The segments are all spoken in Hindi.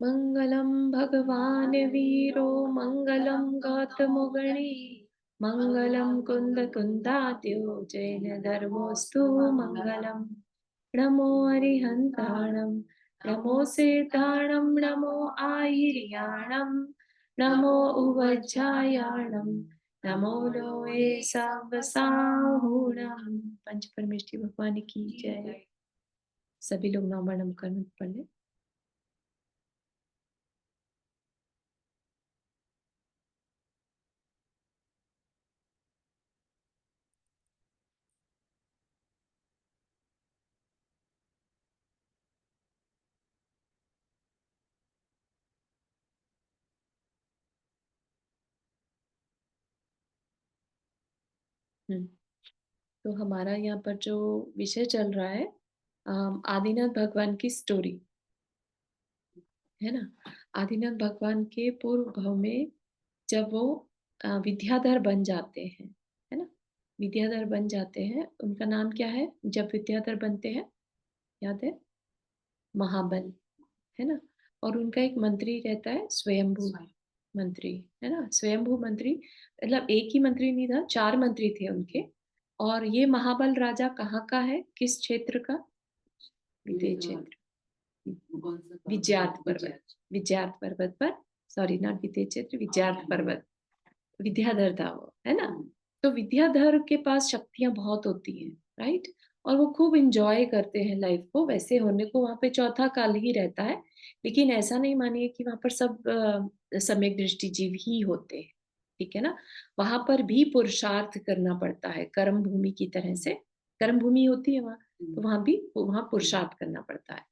मंगलम भगवान वीरो मंगलम गौतमो गणे मंगलम कुंद कुंदात्यो जैन धर्मोस्तु मंगलम नमो अरिहंताणं नमो सेताणं नमो आयिर्याणं नमो उवज्जायाणं नमो लोए सावसाहुणं। पंच परमेष्ठी भगवान की जय। सभी लोग नौमणम कर्म पढ़ ले। तो हमारा यहाँ पर जो विषय चल रहा है आदिनाथ भगवान की स्टोरी है ना। आदिनाथ भगवान के पूर्व भाव में जब वो विद्याधर बन जाते हैं, है ना। विद्याधर बन जाते हैं, उनका नाम क्या है जब विद्याधर बनते हैं, याद है? महाबल, है ना। और उनका एक मंत्री रहता है स्वयंभू मंत्री, है ना। स्वयंभू मंत्री मतलब एक ही मंत्री नहीं था, चार मंत्री थे उनके। और ये महाबल राजा कहाँ का है, किस क्षेत्र का? विदेह क्षेत्र, विजयात पर्वत। विजयात पर्वत पर, सॉरी नॉट विदेह क्षेत्र, विजयात पर्वत। विद्याधर था वो, है ना। तो विद्याधर के पास शक्तियां बहुत होती हैं, राइट। और वो खूब इंजॉय करते हैं लाइफ को, वैसे होने को वहां पे चौथा काल ही रहता है। लेकिन ऐसा नहीं मानिए कि वहां पर सब सम्यक दृष्टि जीव ही होते हैं, ठीक है ना। वहां पर भी पुरुषार्थ करना पड़ता है, कर्म भूमि की तरह से। कर्म भूमि होती है वहां, तो वहां भी वहां पुरुषार्थ करना पड़ता है।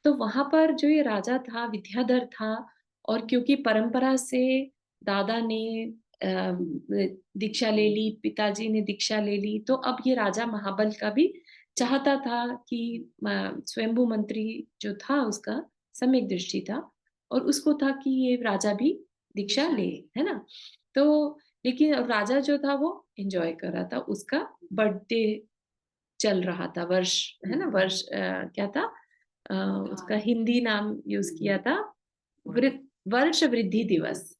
तो वहां पर जो ये राजा था विद्याधर था, और क्योंकि परंपरा से दादा ने दीक्षा ले ली, पिताजी ने दीक्षा ले ली, तो अब ये राजा महाबल का भी चाहता था कि स्वयंभू मंत्री जो था उसका सम्यक दृष्टि था, और उसको था कि ये राजा भी दीक्षा ले, है ना। तो लेकिन राजा जो था वो एंजॉय कर रहा था, उसका बर्थडे चल रहा था, वर्ष, है ना। वर्ष क्या था, अ, उसका हिंदी नाम यूज किया था, वर्ष वृद्धि दिवस,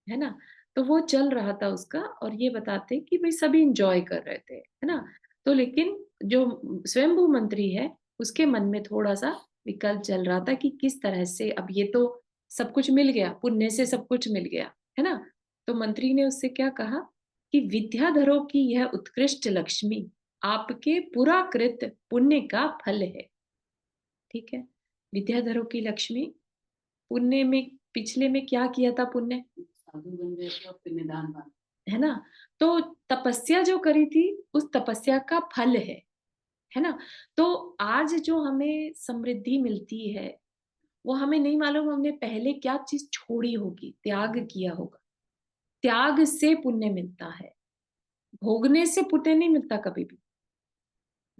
है ना। तो वो चल रहा था उसका, और ये बताते कि भाई सभी इंजॉय कर रहे थे, है ना। तो लेकिन जो स्वयंभू मंत्री है, उसके मन में थोड़ा सा विकल्प चल रहा था कि किस तरह से, अब ये तो सब कुछ मिल गया, पुण्य से सब कुछ मिल गया, है ना। तो मंत्री ने उससे क्या कहा कि विद्याधरों की यह उत्कृष्ट लक्ष्मी आपके पूरा कृत पुण्य का फल है, ठीक है। विद्याधरों की लक्ष्मी पुण्य में, पिछले में क्या किया था पुण्य, साधु बन गए थे और पुण्यदान बन, है ना। तो तपस्या जो करी थी उस तपस्या का फल है ना। तो आज जो हमें समृद्धि मिलती है वो हमें नहीं मालूम हमने पहले क्या चीज छोड़ी होगी, त्याग किया होगा। त्याग से पुण्य मिलता है, भोगने से पुण्य नहीं मिलता कभी भी।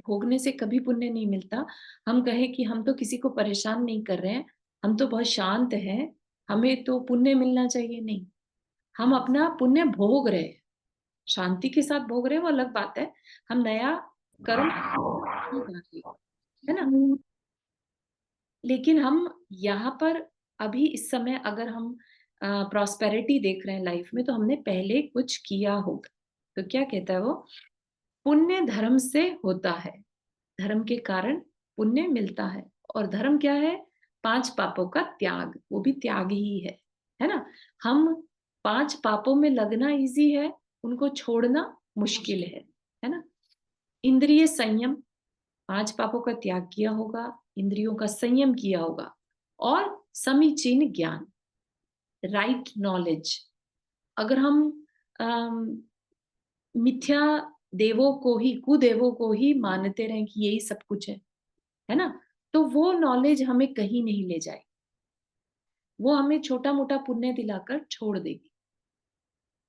भोगने से कभी पुण्य नहीं मिलता। हम कहें कि हम तो किसी को परेशान नहीं कर रहे हैं, हम तो बहुत शांत हैं, हमें तो पुण्य मिलना चाहिए, नहीं। हम अपना पुण्य भोग रहे हैं, शांति के साथ भोग रहे हैं, वो अलग बात है। हम नया कर्म नहीं कर रहे, है ना। लेकिन हम यहाँ पर अभी इस समय अगर हम प्रॉस्पेरिटी देख रहे हैं लाइफ में, तो हमने पहले कुछ किया होगा। तो क्या कहता है वो, पुण्य धर्म से होता है, धर्म के कारण पुण्य मिलता है। और धर्म क्या है, पांच पापों का त्याग, वो भी त्याग ही है ना। हम पांच पापों में लगना इजी है, उनको छोड़ना मुश्किल है ना। इंद्रिय संयम, पांच पापों का त्याग किया होगा, इंद्रियों का संयम किया होगा, और समीचीन ज्ञान, राइट नॉलेज। अगर हम अम, मिथ्या देवों को ही, कुदेवों को ही मानते रहे कि यही सब कुछ है ना, तो वो नॉलेज हमें कहीं नहीं ले जाए, वो हमें छोटा मोटा पुण्य दिलाकर छोड़ देगी।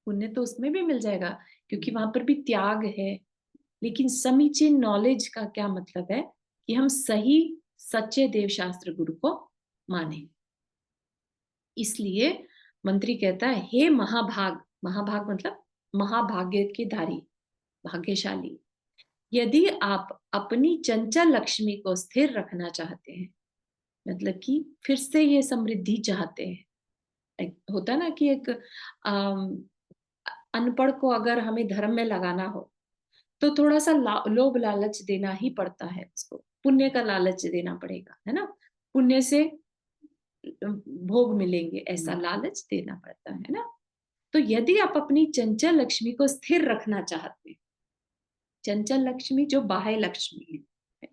पुण्य तो उसमें भी मिल जाएगा क्योंकि वहां पर भी त्याग है। लेकिन समीचीन नॉलेज का क्या मतलब है कि हम सही सच्चे देव शास्त्र गुरु को माने। इसलिए मंत्री कहता है, हे महाभाग, महाभाग मतलब महाभाग्य के धारी, भाग्यशाली, यदि आप अपनी चंचल लक्ष्मी को स्थिर रखना चाहते हैं, मतलब कि फिर से ये समृद्धि चाहते हैं। होता है ना कि एक अनपढ़ को अगर हमें धर्म में लगाना हो तो थोड़ा सा लोभ लालच देना ही पड़ता है, उसको पुण्य का लालच देना पड़ेगा, है ना। पुण्य से भोग मिलेंगे ऐसा लालच देना पड़ता है ना। तो यदि आप अपनी चंचल लक्ष्मी को स्थिर रखना चाहते हैं, चंचल लक्ष्मी जो बाह्य लक्ष्मी है,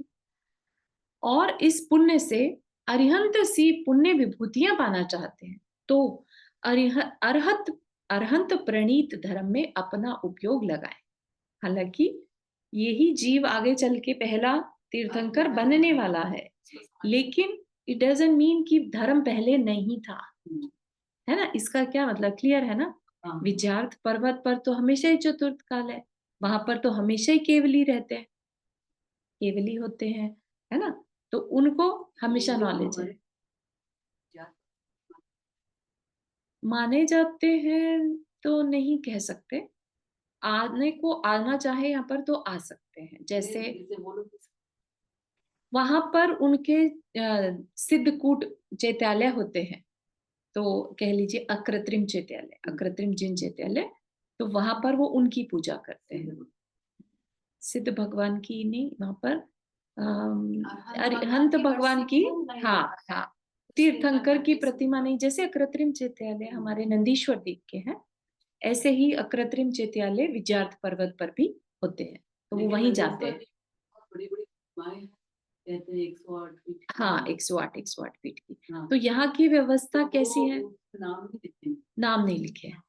और इस पुण्य से अरिहंत सी पुण्य विभूतियां पाना चाहते हैं, तो अरहत अरहंत प्रणीत धर्म में अपना उपयोग लगाएं। हालांकि यही जीव आगे चल के पहला तीर्थंकर बनने वाला है, लेकिन इट डजंट मीन कि धर्म पहले नहीं था, है ना। इसका क्या मतलब, क्लियर है ना। विद्यार्थ पर्वत पर तो हमेशा ही चतुर्थ काल है, वहां पर तो हमेशा ही केवली रहते हैं, केवली होते हैं, है ना। तो उनको हमेशा नॉलेज है। माने जाते हैं तो नहीं कह सकते, आने को आना चाहे यहाँ पर तो आ सकते हैं। जैसे वहां पर उनके सिद्धकूट चैत्यालय होते हैं, तो कह लीजिए अकृत्रिम चैत्यालय, अकृत्रिम जिन चैत्यालय, तो वहां पर वो उनकी पूजा करते हैं। सिद्ध भगवान की नहीं, वहां पर अरिहंत भगवान की, हाँ हाँ, तीर्थंकर की प्रतिमा नहीं। जैसे अकृत्रिम चैत्यालय हमारे नंदीश्वर द्वीप के हैं, ऐसे ही अकृत्रिम चैत्यालय विद्यार्थ पर्वत पर भी होते हैं, तो वो वहीं जाते हैं। बड़ी बड़ी कहते हैं 108 फीट, हाँ 108 फीट की। हाँ। तो यहाँ की व्यवस्था तो कैसी है, नाम नहीं लिखे हैं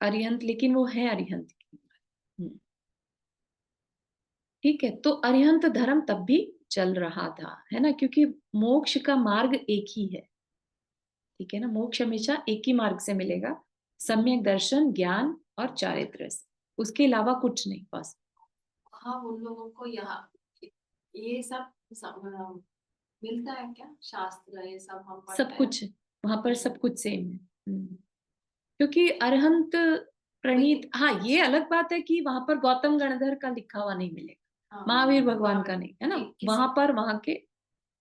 अरिहंत, लेकिन वो है अरिहंत की। ठीक है, तो अरिहंत धर्म तब भी चल रहा था, है ना, क्योंकि मोक्ष का मार्ग एक ही है। ठीक है ना, मोक्ष हमेशा एक ही मार्ग से मिलेगा, सम्यक दर्शन, ज्ञान और चारित्र से, उसके अलावा कुछ नहीं बस। हाँ, उन लोगों को यहाँ ये सब मिलता है क्या, शास्त्र ये सब हम सब कुछ वहां पर सब कुछ सेम है। क्योंकि अरहंत प्रणीत, हाँ ये अलग बात है कि वहां पर गौतम गणधर का लिखा हुआ नहीं मिलेगा, हाँ, महावीर भगवान का नहीं, है ना। वहां पर वहां के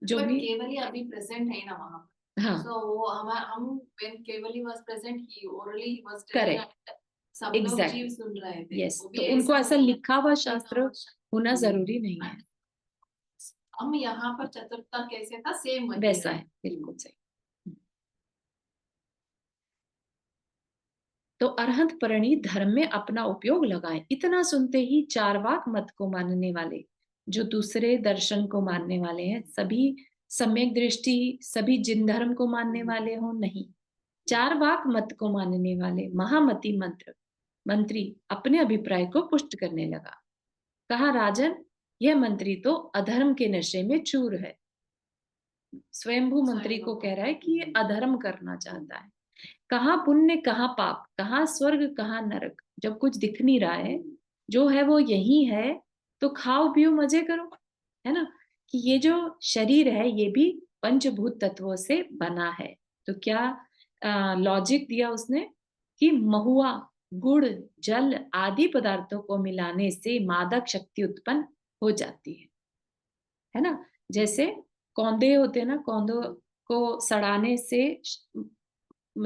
जो भी केवली अभी प्रेजेंट है ना वहां पर, हाँ, सो वो हम when Kevali was present, he orally was correct, सब लोग जीव सुन रहे थे। यस, तो उनको ऐसा लिखा हुआ शास्त्र होना जरूरी नहीं है। हम यहाँ पर चतुर्थता कैसे था, सेम वैसा है, बिल्कुल सही। तो अरहंत प्रणीत धर्म में अपना उपयोग लगाएं। इतना सुनते ही चारवाक मत को मानने वाले, जो दूसरे दर्शन को मानने वाले हैं, सभी सम्यक दृष्टि, सभी जिन धर्म को मानने वाले हो नहीं, चारवाक मत को मानने वाले महामती मंत्री अपने अभिप्राय को पुष्ट करने लगा। कहा, राजन, यह मंत्री तो अधर्म के नशे में चूर है। स्वयंभू मंत्री को कह रहा है कि ये अधर्म करना चाहता है। कहाँ पुण्य कहाँ पाप, कहाँ स्वर्ग कहाँ नरक, जब कुछ दिख नहीं रहा है, जो है वो यही है, तो खाओ पियो मजे करो, है ना। कि ये जो शरीर है ये भी पंचभूत तत्वों से बना है। तो क्या लॉजिक दिया उसने कि महुआ, गुड़, जल आदि पदार्थों को मिलाने से मादक शक्ति उत्पन्न हो जाती है ना। जैसे कौंदे होते हैं ना, कौंदों को सड़ाने से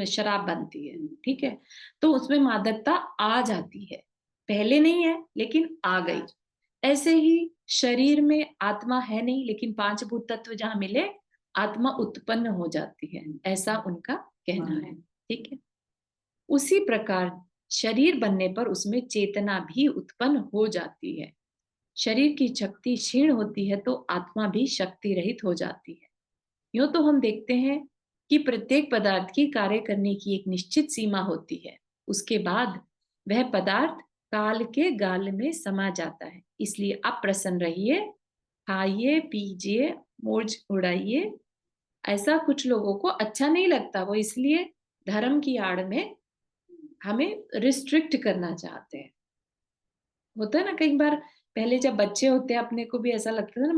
शराब बनती है, ठीक है, तो उसमें मादकता आ जाती है, पहले नहीं है लेकिन आ गई। ऐसे ही शरीर में आत्मा है नहीं, लेकिन पांच भूत तत्व जहां मिले आत्मा उत्पन्न हो जाती है, ऐसा उनका कहना है। ठीक है, उसी प्रकार शरीर बनने पर उसमें चेतना भी उत्पन्न हो जाती है। शरीर की शक्ति क्षीण होती है तो आत्मा भी शक्ति रहित हो जाती है। यूं तो हम देखते हैं कि प्रत्येक पदार्थ की कार्य करने की एक निश्चित सीमा होती है, उसके बाद वह पदार्थ काल के गाल में समा जाता है। इसलिए आप प्रसन्न रहिए, खाइए पीजिए, मौज उड़ाइए। ऐसा कुछ लोगों को अच्छा नहीं लगता, वो इसलिए धर्म की आड़ में हमें रिस्ट्रिक्ट करना चाहते हैं। होता है ना कई बार, पहले जब बच्चे होते हैं अपने को भी ऐसा लगता था ना,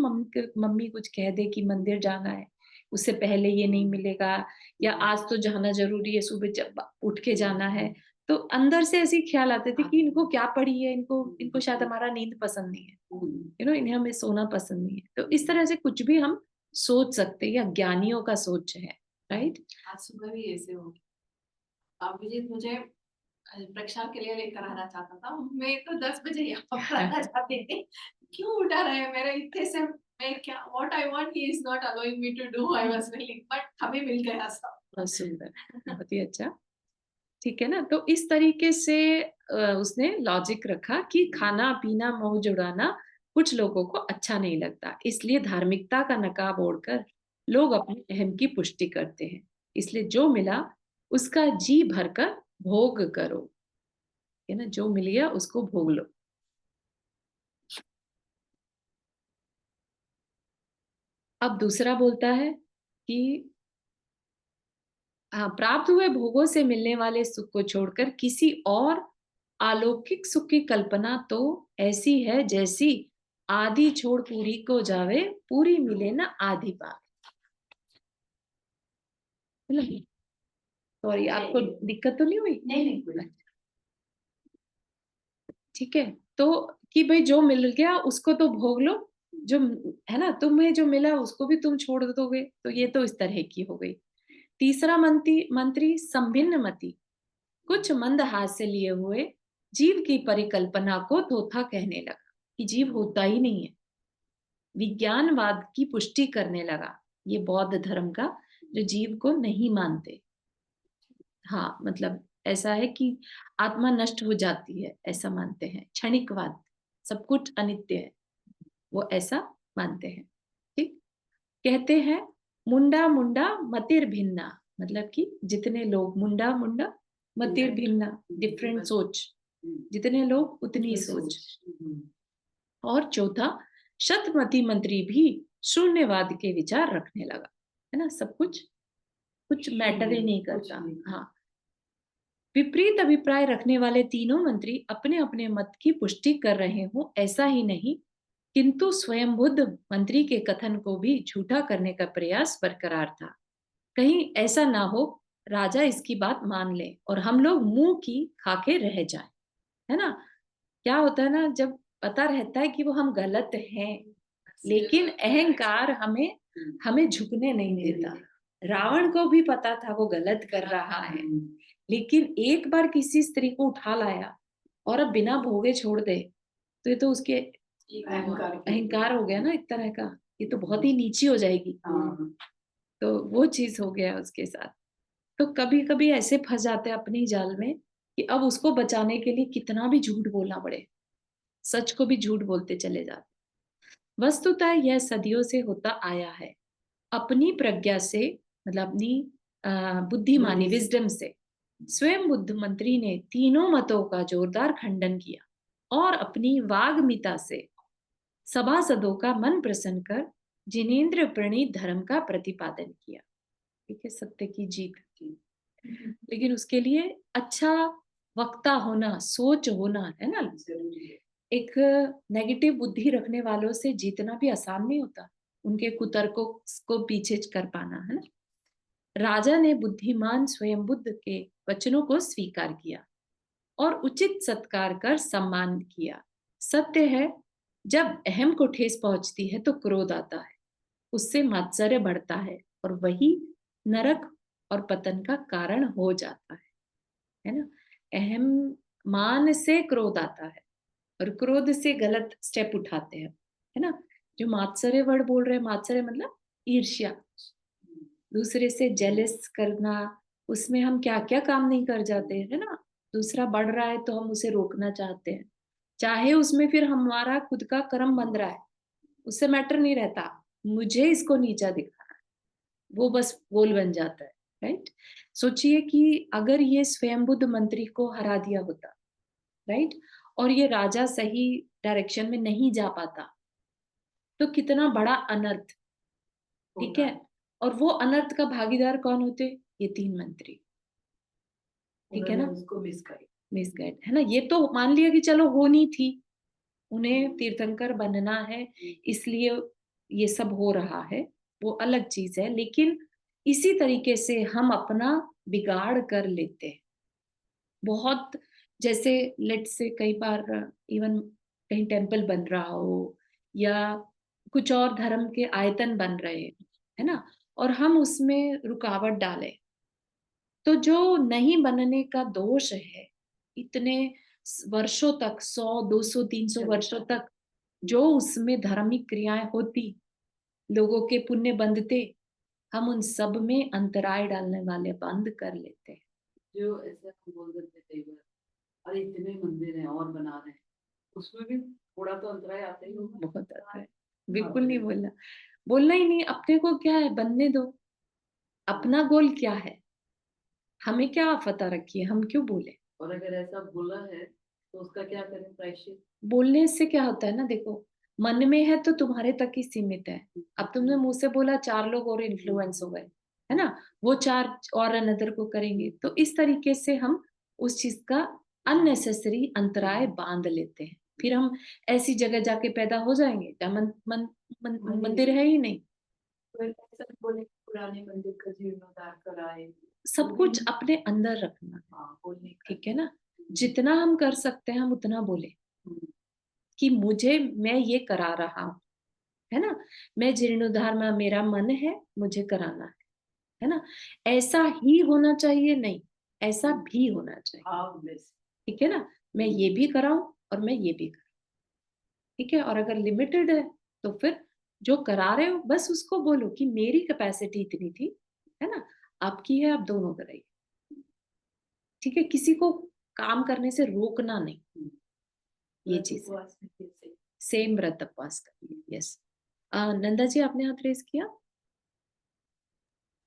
मम्मी कुछ कह दे कि मंदिर जाना है, उससे पहले ये नहीं मिलेगा, या आज तो जाना जरूरी है, सुबह जब उठ के जाना है, तो अंदर से ऐसे ख्याल आते थे कि इनको क्या पड़ी है, इनको इनको शायद हमारा नींद पसंद नहीं है, इन्हें हमें सोना पसंद नहीं है। तो इस तरह से कुछ भी हम सोच सकते या ज्ञानियों का सोच है, राइट? आज सुबह भी ऐसे हो गया। अभिजीत मुझे परीक्षा के लिए लेकर आना चाहता था, मैं तो 10 बजे यहाँ पर आना चाहती थी, क्यों उठा रहे हैं मेरे इतने से, मैं क्या what I want he is not allowing me to do, I was willing, but हमें मिल गया सब। बहुत सुंदर, बहुत ही अच्छा। ठीक है ना, तो इस तरीके से उसने लॉजिक रखा कि खाना पीना मौज उड़ाना कुछ लोगों को अच्छा नहीं लगता, इसलिए धार्मिकता का नकाब ओढ़कर लोग अपने अहम की पुष्टि करते हैं, इसलिए जो मिला उसका जी भरकर भोग करो, है ना, जो मिल गया उसको भोग लो। अब दूसरा बोलता है कि हाँ, प्राप्त हुए भोगों से मिलने वाले सुख को छोड़कर किसी और अलौकिक सुख की कल्पना तो ऐसी है जैसी आधी छोड़ पूरी को जावे, पूरी मिले ना आधी पावे। सॉरी, आपको दिक्कत तो नहीं हुई? नहीं। ठीक है, तो कि भाई जो मिल गया उसको तो भोग लो, जो है ना, तुम्हें जो मिला उसको भी तुम छोड़ दोगे, तो ये तो इस तरह की हो गई। तीसरा मंत्री मंत्री संभिन्न मति कुछ मंद हाथ से लिए हुए जीव की परिकल्पना को थोथा कहने लगा कि जीव होता ही नहीं है, विज्ञानवाद की पुष्टि करने लगा, ये बौद्ध धर्म का, जो जीव को नहीं मानते। हाँ, मतलब ऐसा है कि आत्मा नष्ट हो जाती है, ऐसा मानते हैं, क्षणिकवाद, सब कुछ अनित्य है, वो ऐसा मानते हैं। ठीक, कहते हैं मुंडा मुंडा मतिर भिन्ना, मतलब कि जितने लोग, मुंडा मुंडा मतिर भिन्ना, डिफरेंट सोच, जितने लोग उतनी सोच। और चौथा, शतमती मंत्री भी शून्यवाद के विचार रखने लगा, है ना, सब कुछ कुछ मैटर ही नहीं करता। हाँ, विपरीत अभिप्राय रखने वाले तीनों मंत्री अपने अपने मत की पुष्टि कर रहे हो ऐसा ही नहीं, किंतु स्वयं बुद्ध मंत्री के कथन को भी झूठा करने का प्रयास बरकरार था। कहीं ऐसा ना हो राजा इसकी बात मान ले और हम लोग मुंह की खाके रह जाए, है ना। क्या होता है ना, जब पता रहता है कि वो हम गलत हैं, लेकिन अहंकार हमें हमें झुकने नहीं देता। रावण को भी पता था वो गलत कर रहा है, लेकिन एक बार किसी स्त्री को उठा लाया और अब बिना भोगे छोड़ दे, तो ये तो उसके अहंकार हो गया ना एक तरह का, ये तो बहुत ही नीची हो जाएगी। तो वो चीज हो गया उसके साथ। तो कभी कभी ऐसे फंस जाते हैं अपनी जाल में कि अब उसको बचाने के लिए कितना भी झूठ बोलना पड़े, सच को भी झूठ बोलते चले जाते। वस्तुतः यह सदियों से होता आया है। अपनी प्रज्ञा से, मतलब अपनी बुद्धिमानी, विजडम से स्वयं बुद्ध मंत्री ने तीनों मतों का जोरदार खंडन किया और अपनी वाग्मिता से सभासदों का मन प्रसन्न कर जिनेन्द्र प्रणीत धर्म का प्रतिपादन किया। ठीक है, सत्य की जीत की, लेकिन उसके लिए अच्छा वक्ता होना, सोच होना, है ना। एक नेगेटिव बुद्धि रखने वालों से जीतना भी आसान नहीं होता, उनके कुतर्कों को पीछे कर पाना, है ना। राजा ने बुद्धिमान स्वयं बुद्ध के वचनों को स्वीकार किया और उचित सत्कार कर सम्मान किया। सत्य है, जब अहम को ठेस पहुंचती है तो क्रोध आता है, उससे मात्सर्य बढ़ता है और वही नरक और पतन का कारण हो जाता है ना। अहम मान से क्रोध आता है और क्रोध से गलत स्टेप उठाते हैं, है ना। जो मात्सर्य वर्ड बोल रहे हैं, मात्सर्य मतलब ईर्ष्या, दूसरे से जेलस करना, उसमें हम क्या क्या काम नहीं कर जाते हैं, है ना। दूसरा बढ़ रहा है तो हम उसे रोकना चाहते हैं, चाहे उसमें फिर हमारा खुद का कर्म बंध रहा है, उससे मैटर नहीं रहता, मुझे इसको नीचा दिखाना है, वो बस बोल बन जाता है, राइट। सोचिए कि अगर ये स्वयं बुद्ध मंत्री को हरा दिया होता, राइट, और ये राजा सही डायरेक्शन में नहीं जा पाता, तो कितना बड़ा अनर्थ। ठीक है, और वो अनर्थ का भागीदार कौन होते? ये तीन मंत्री। ठीक है ना, उसको मिसगाइड, है ना। ये तो मान लिया कि चलो होनी थी, उन्हें तीर्थंकर बनना है, इसलिए ये सब हो रहा है, वो अलग चीज है, लेकिन इसी तरीके से हम अपना बिगाड़ कर लेते हैं बहुत। जैसे लेट से कई बार इवन कहीं टेम्पल बन रहा हो या कुछ और धर्म के आयतन बन रहे हैं, है ना, और हम उसमें रुकावट डालें, तो जो नहीं बनने का दोष है, इतने वर्षों तक, 100 200 300 वर्षों तक जो उसमें धार्मिक क्रियाएं होती, लोगों के पुण्य बंधते, हम उन सब में अंतराय डालने वाले बंद कर लेते हैं। जो ऐसे हम बोल देते कई बार, अरे इतने मंदिर हैं और बना रहे हैं, उसमें भी थोड़ा तो अंतराय आता ही होगा। बहुत आता है, बिल्कुल नहीं बोलना, बोलना ही नहीं। अपने को क्या है, बनने दो। अपना गोल क्या है, हमें क्या आफता रखी है, हम क्यों बोले। और अगर ऐसा बोला है तो उसका क्या करें प्रायश्चित? बोलने से क्या होता है ना, देखो, मन में है तो तुम्हारे तक ही सीमित है। अब तुमने मुंह से बोला, 4 लोग और इन्फ्लुएंस हो गए, है ना, वो 4 और अनदर को करेंगे, तो इस तरीके से हम उस चीज का अननेसेसरी अंतराय बांध लेते हैं। फिर हम ऐसी जगह जाके पैदा हो जाएंगे जहाँ मंदिर है ही नहीं। तो ऐसा बोले पुराने मंदिर का जीर्णोद्धार कराए, सब कुछ अपने अंदर रखना, हाँ बोलने का। ठीक है ना। जितना हम कर सकते हैं हम उतना बोले कि मैं ये करा रहा हूँ, है ना, मैं जीर्णोद्धार में मेरा मन है, मुझे कराना है ना। ऐसा ही होना चाहिए नहीं, ऐसा भी होना चाहिए, ठीक है ना। मैं ये भी कराऊं और मैं ये भी कराऊं, ठीक है। और अगर लिमिटेड है तो फिर जो करा रहे हो बस उसको बोलो कि मेरी कैपेसिटी इतनी थी, है ना, आपकी है, आप दोनों कराइए, ठीक है। किसी को काम करने से रोकना नहीं, ये चीज है। सेम व्रत उपवास करिए। यस, नंदा जी आपने हाथ रेस किया।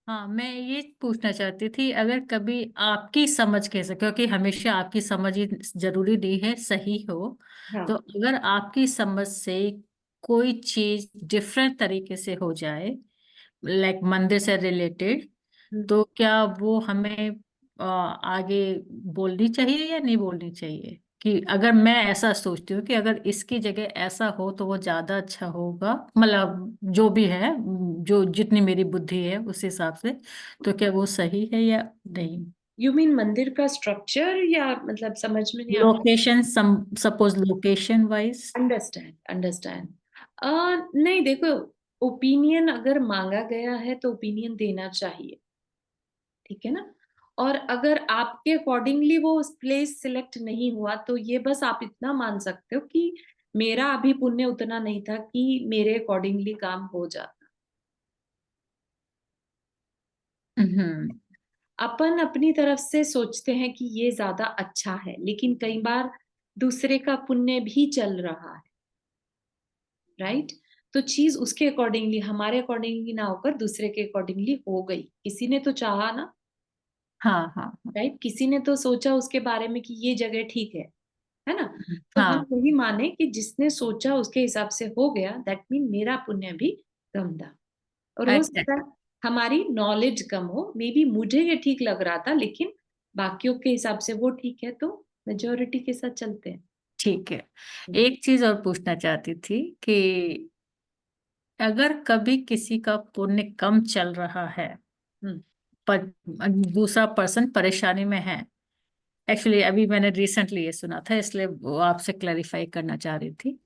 हाँ, मैं ये पूछना चाहती थी, अगर कभी आपकी समझ कैसे, क्योंकि हमेशा आपकी समझ ही जरूरी नहीं है सही हो, हाँ। तो अगर आपकी समझ से कोई चीज डिफरेंट तरीके से हो जाए, लाइक मंदिर से रिलेटेड, तो क्या वो हमें आगे बोलनी चाहिए या नहीं बोलनी चाहिए? कि अगर मैं ऐसा सोचती हूँ कि अगर इसकी जगह ऐसा हो तो वो ज्यादा अच्छा होगा, मतलब जो भी है, जो जितनी मेरी बुद्धि है उस हिसाब से, तो क्या वो सही है या नहीं? यू मीन मंदिर का स्ट्रक्चर, या मतलब समझ में नहीं आता। Location, suppose location wise. Understand, understand. नहीं, देखो, ओपिनियन अगर मांगा गया है तो ओपिनियन देना चाहिए, ठीक है ना। और अगर आपके अकॉर्डिंगली वो प्लेस सिलेक्ट नहीं हुआ तो ये बस आप इतना मान सकते हो कि मेरा अभी पुण्य उतना नहीं था कि मेरे अकॉर्डिंगली काम हो जाता। हम्म। अपन अपनी तरफ से सोचते हैं कि ये ज्यादा अच्छा है, लेकिन कई बार दूसरे का पुण्य भी चल रहा है, राइट। तो चीज उसके अकॉर्डिंगली, हमारे अकॉर्डिंगली ना होकर दूसरे के अकॉर्डिंगली हो गई। किसी ने तो चाहा ना, हाँ हाँ हाँ। राइट, किसी ने तो सोचा उसके बारे में कि ये जगह ठीक है ना। तो हम हाँ, यही माने कि जिसने सोचा उसके हिसाब से हो गया, दैट मीन मेरा पुण्य भी कम था। और हो अच्छा, सकता है हमारी नॉलेज कम हो, मे बी मुझे ये ठीक लग रहा था लेकिन बाकियों के हिसाब से वो ठीक है, तो मेजोरिटी के साथ चलते हैं। ठीक है। एक चीज और पूछना चाहती थी कि अगर कभी किसी का पुण्य कम चल रहा है, हम्म। पर दूसरा पर्सन परेशानी में है, एक्चुअली अभी मैंने रिसेंटली ये सुना था, इसलिए वो आपसे क्लैरिफाई करना चाह रही थी,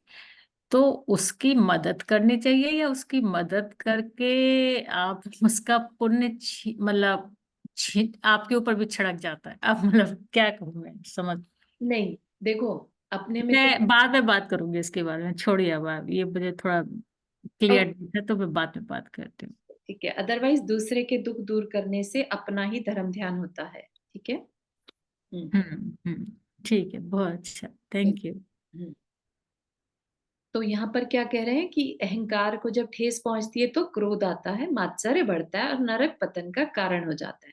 तो उसकी मदद करनी चाहिए या उसकी मदद करके आप उसका पुण्य मतलब आपके ऊपर भी छिड़क जाता है? अब मतलब क्या कहूँ मैं, समझ। नहीं, देखो, अपने में तो मैं बाद में बात करूंगी इसके बारे में, छोड़िए अब आप, ये मुझे थोड़ा क्लियर है तो मैं बाद में बात करती हूँ। ठीक है। अदरवाइज दूसरे के दुख दूर करने से अपना ही धर्म ध्यान होता है, ठीक है। ठीक है, बहुत अच्छा, थैंक यू। हम्म। तो यहाँ पर क्या कह रहे हैं कि अहंकार को जब ठेस पहुंचती है तो क्रोध आता है, मात्सर्य बढ़ता है और नरक पतन का कारण हो जाता है।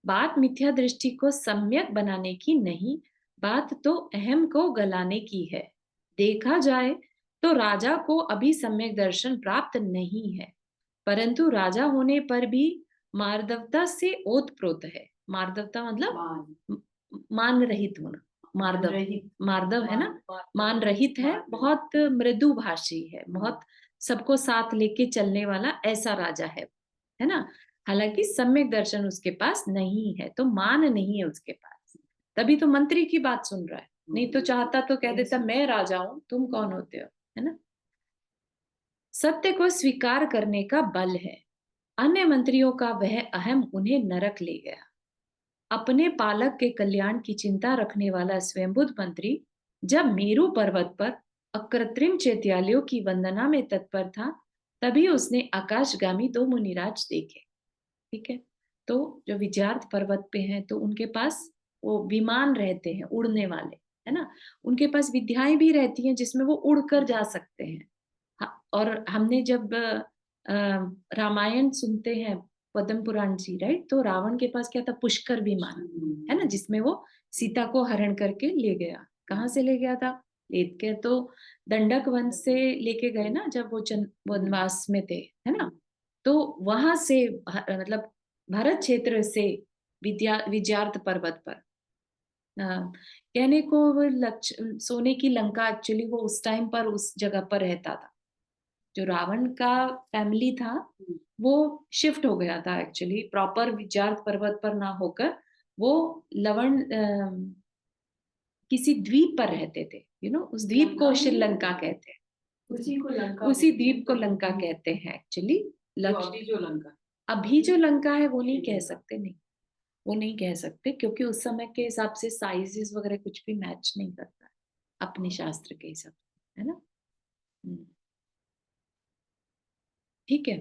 बात मिथ्या दृष्टि को सम्यक बनाने की नहीं, बात तो अहम को गलाने की है। देखा जाए तो राजा को अभी सम्यक दर्शन प्राप्त नहीं है, परंतु राजा होने पर भी मार्दवता से ओतप्रोत है। मार्दवता मतलब मान रहित होना। मार्दव, मार्दव है ना, मान रहित है, बहुत मृदु भाषी है, बहुत सबको साथ लेके चलने वाला ऐसा राजा है ना। हालांकि सम्यक दर्शन उसके पास नहीं है, तो मान नहीं है उसके पास, तभी तो मंत्री की बात सुन रहा है। नहीं तो चाहता तो कह देता मैं राजा हूं, तुम कौन होते हो, है ना। सत्य को स्वीकार करने का बल है। अन्य मंत्रियों का वह अहम उन्हें नरक ले गया। अपने पालक के कल्याण की चिंता रखने वाला स्वयंभुत मंत्री जब मेरु पर्वत पर अकृत्रिम चैत्यालयों की वंदना में तत्पर था, तभी उसने आकाशगामी 2 मुनिराज देखे। ठीक है, तो जो विद्यार्थ पर्वत पे हैं तो उनके पास वो विमान रहते हैं उड़ने वाले, है ना। उनके पास विद्याएं भी रहती हैं जिसमें वो उड़कर जा सकते हैं। और हमने जब रामायण सुनते हैं, पद्म पुराण जी, राइट, तो रावण के पास क्या था, पुष्कर विमान, है ना, जिसमें वो सीता को हरण करके ले गया। कहाँ से ले गया था, लेट के तो दंडक वन से लेके गए ना, जब वो वनवास में थे, है ना। तो वहां से मतलब भारत क्षेत्र से विद्यार्थ पर्वत पर कहने को वो सोने की लंका, एक्चुअली वो उस टाइम पर उस जगह पर रहता था। जो रावण का फैमिली था वो शिफ्ट हो गया था, एक्चुअली प्रॉपर विद्यार्थ पर्वत पर ना होकर वो लवण किसी द्वीप पर रहते थे, उस द्वीप को श्रीलंका कहते हैं। उसी द्वीप को लंका कहते हैं एक्चुअली। अभी जो लंका है वो नहीं कह सकते, नहीं, वो नहीं कह सकते, क्योंकि उस समय के हिसाब से साइजेस वगैरह कुछ भी मैच नहीं करता है अपने शास्त्र के हिसाब से, है ना। ठीक है,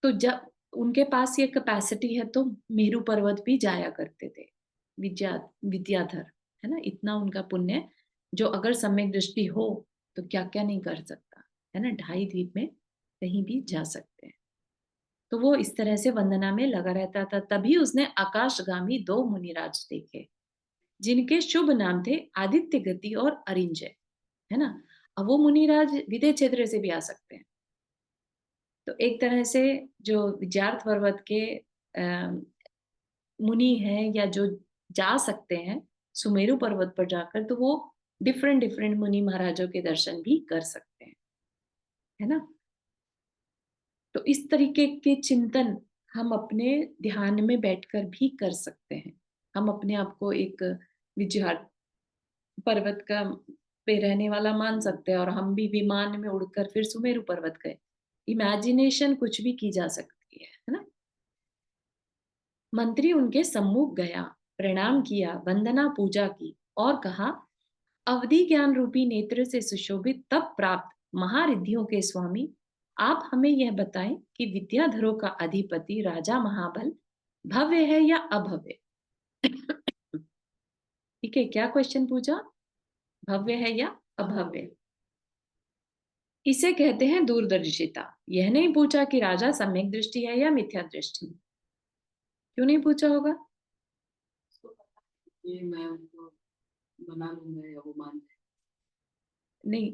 तो जब उनके पास ये कैपेसिटी है तो मेरु पर्वत भी जाया करते थे विद्याधर, है ना। इतना उनका पुण्य है, जो अगर सम्यक दृष्टि हो तो क्या क्या नहीं कर सकता, है ना। 2.5 द्वीप में कहीं भी जा सकते हैं। तो वो इस तरह से वंदना में लगा रहता था। तभी उसने आकाशगामी 2 मुनिराज देखे, जिनके शुभ नाम थे आदित्य गति और अरिंजय, है ना। अब वो मुनिराज विदेह क्षेत्र से भी आ सकते हैं। तो एक तरह से जो विद्यार्थ पर्वत के मुनि हैं या जो जा सकते हैं सुमेरु पर्वत पर जाकर, तो वो डिफरेंट डिफरेंट मुनि महाराजों के दर्शन भी कर सकते हैं, है ना। तो इस तरीके के चिंतन हम अपने ध्यान में बैठकर भी कर सकते हैं। हम अपने आप को एक विद्यार्थ पर्वत का पे रहने वाला मान सकते हैं, और हम भी विमान में उड़कर फिर सुमेरु पर्वत गए। इमेजिनेशन कुछ भी की जा सकती है ना। मंत्री उनके सम्मुख गया, प्रणाम किया, वंदना पूजा की और कहा, अवधि ज्ञान रूपी नेत्र से सुशोभित तब प्राप्त महारिद्धियों के स्वामी, आप हमें यह बताएं कि विद्याधरों का अधिपति राजा महाबल भव्य है या अभव्य। ठीक है, क्या क्वेश्चन पूछा, भव्य है या अभव्य। इसे कहते हैं दूरदर्शिता। यह नहीं पूछा कि राजा सम्यक दृष्टि है या मिथ्या दृष्टि। क्यों नहीं पूछा होगा, ये मैं उनको बना लूंगा या वो मान नहीं,